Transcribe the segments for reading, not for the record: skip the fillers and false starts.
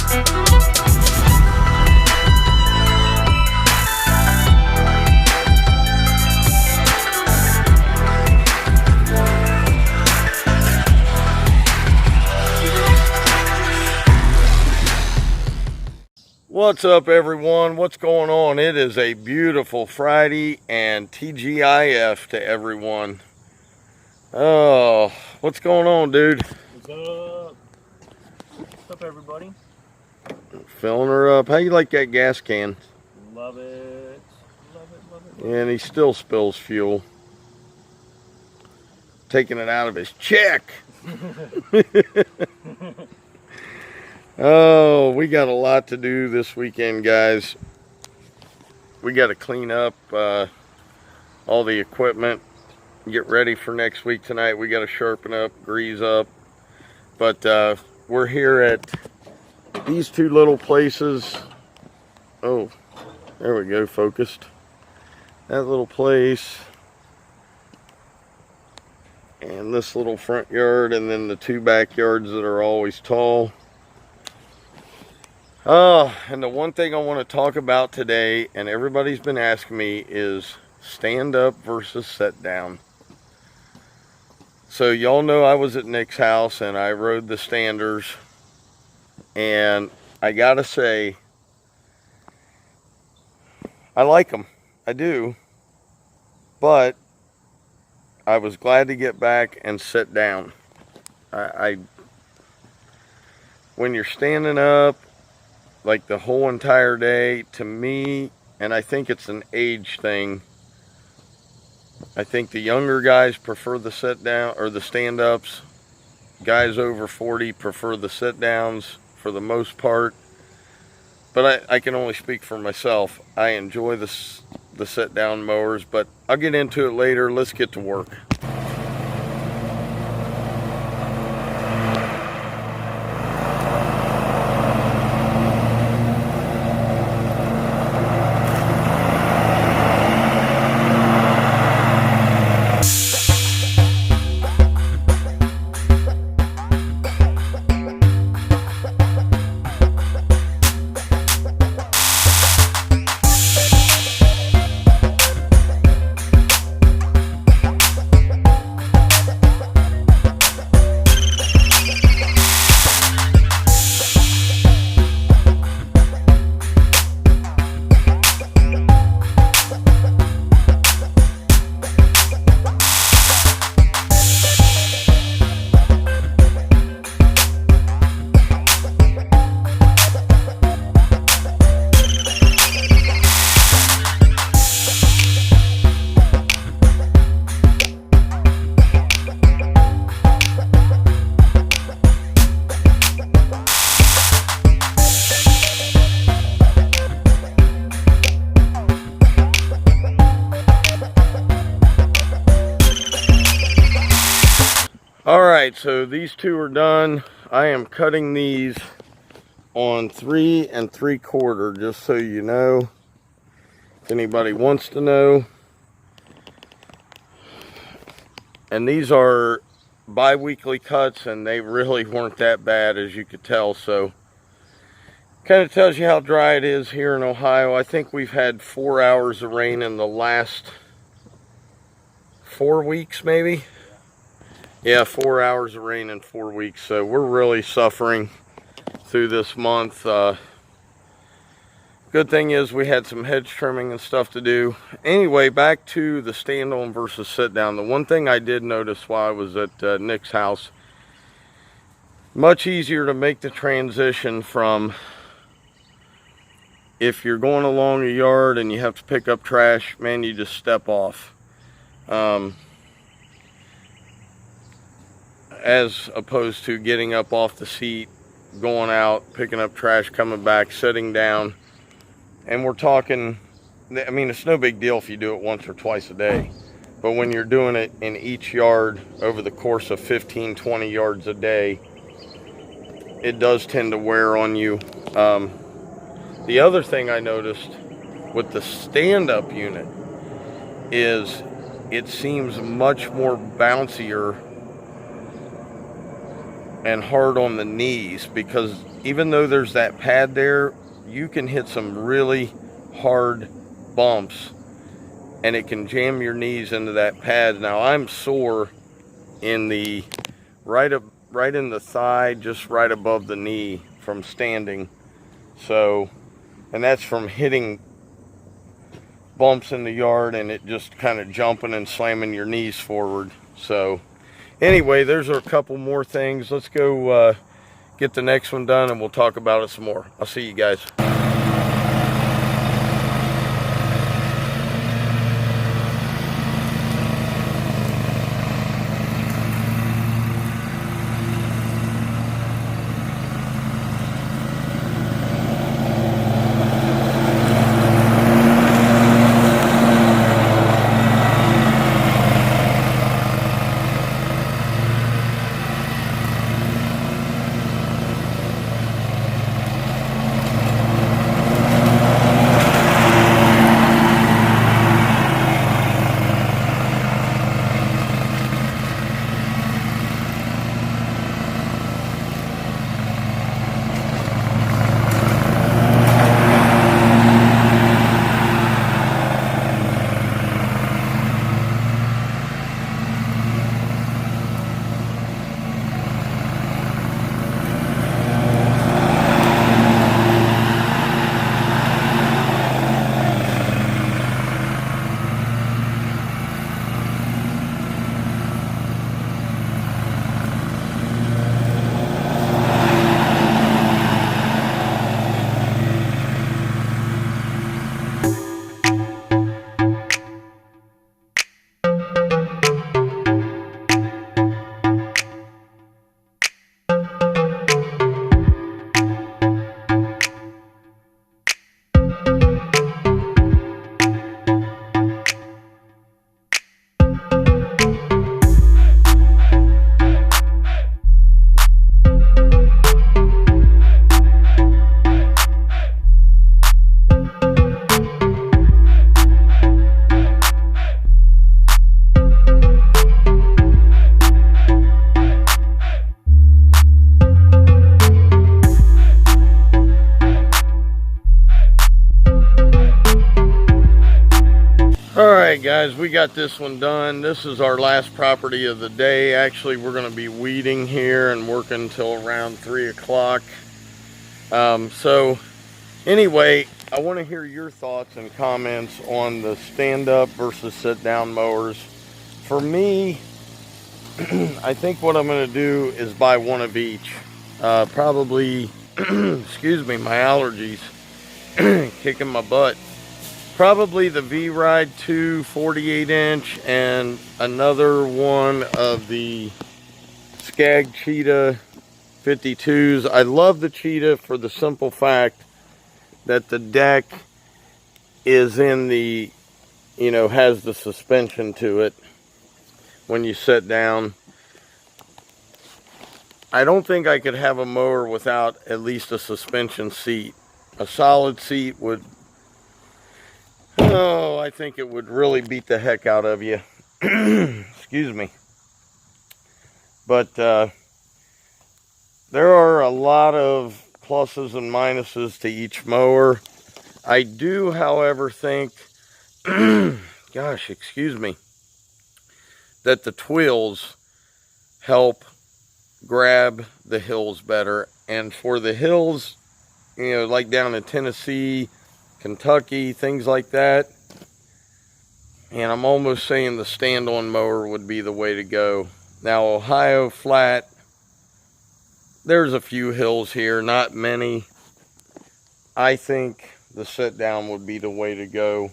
What's up, everyone? What's going on? It is a beautiful Friday, and TGIF to everyone. Oh, what's going on, dude? What's up? What's up, everybody? Filling her up. How you like that gas can? Love it. Love it, love it. And he still spills fuel. Taking it out of his check. Oh, we got a lot to do this weekend, guys. We got to clean up all the equipment, get ready for next week tonight. We got to sharpen up, grease up. But we're here at these two little places. Oh, there we go, focused. That little place. And this little front yard, and then the two backyards that are always tall. And the one thing I want to talk about today, and everybody's been asking me, is stand up versus sit down. So y'all know I was at Nick's house and I rode the standers, and I gotta say, I like them. I do. But I was glad to get back and sit down. When you're standing up like the whole entire day, to me, and I think it's an age thing, I think the younger guys prefer the sit down or the stand ups. Guys over 40 prefer the sit downs for the most part. But I can only speak for myself. I enjoy the sit down mowers, but I'll get into it later. Let's get to work. Alright, so these two are done. I am cutting these on 3 3/4, just so you know, if anybody wants to know. And these are bi-weekly cuts, and they really weren't that bad, as you could tell. So kind of tells you how dry it is here in Ohio. I think we've had 4 hours of rain in the last 4 weeks, maybe. Yeah, 4 hours of rain in 4 weeks. So we're really suffering through this month. Good thing is we had some hedge trimming and stuff to do. Anyway, back to the stand on versus sit down. The one thing I did notice while I was at Nick's house, much easier to make the transition from, if you're going along a yard and you have to pick up trash, man, you just step off. As opposed to getting up off the seat, going out, picking up trash, coming back, sitting down. And we're talking, I mean, it's no big deal if you do it once or twice a day. But when you're doing it in each yard over the course of 15, 20 yards a day, it does tend to wear on you. The other thing I noticed with the stand-up unit is it seems much more bouncier and hard on the knees, because even though there's that pad there, you can hit some really hard bumps and it can jam your knees into that pad. Now I'm sore in the right in the thigh, just right above the knee from standing. So, and that's from hitting bumps in the yard and it just kind of jumping and slamming your knees forward. So anyway, there's a couple more things. Let's go get the next one done and we'll talk about it some more. I'll see you guys. Alright guys, we got this one done. This is our last property of the day. Actually, we're going to be weeding here and working until around 3 o'clock. So anyway, I want to hear your thoughts and comments on the stand-up versus sit-down mowers. For me, I think what I'm going to do is buy one of each. Probably, excuse me, my allergies kicking my butt. Probably the V-Ride 2 48-inch and another one of the Skag Cheetah 52s. I love the Cheetah for the simple fact that the deck is in the, you know, has the suspension to it when you sit down. I don't think I could have a mower without at least a suspension seat. A solid seat would, oh, I think it would really beat the heck out of you. Excuse me. But there are a lot of pluses and minuses to each mower. I do, however, think, gosh, excuse me, that the twills help grab the hills better. And for the hills, you know, like down in Tennessee, Kentucky, things like that, and I'm almost saying the stand-on mower would be the way to go. Now, Ohio flat, there's a few hills here, not many. I think the sit-down would be the way to go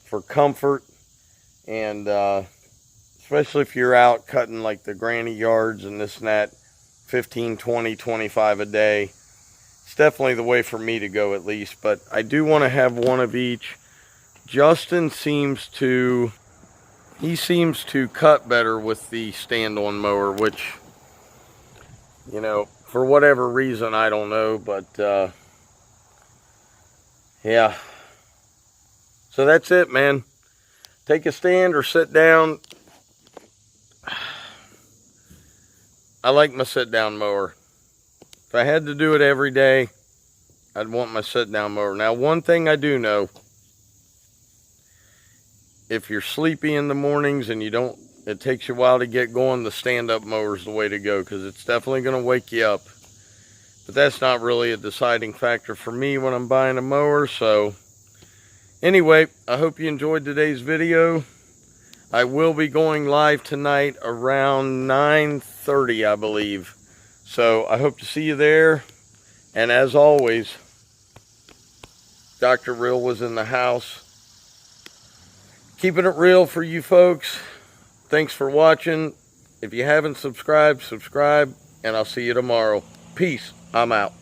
for comfort, and especially if you're out cutting like the granny yards and this and that, 15, 20, 25 a day. It's definitely the way for me to go, at least. But I do want to have one of each. Justin seems to cut better with the stand-on mower, which, you know, for whatever reason, I don't know. But yeah. So that's it, man. Take a stand or sit down. I like my sit-down mower. If I had to do it every day, I'd want my sit-down mower. Now, one thing I do know, if you're sleepy in the mornings and it takes you a while to get going, the stand-up mower is the way to go, because it's definitely going to wake you up. But that's not really a deciding factor for me when I'm buying a mower. So anyway, I hope you enjoyed today's video. I will be going live tonight around 9:30, I believe. So I hope to see you there. And as always, Dr. Real was in the house. Keeping it real for you folks. Thanks for watching. If you haven't subscribed, subscribe. And I'll see you tomorrow. Peace. I'm out.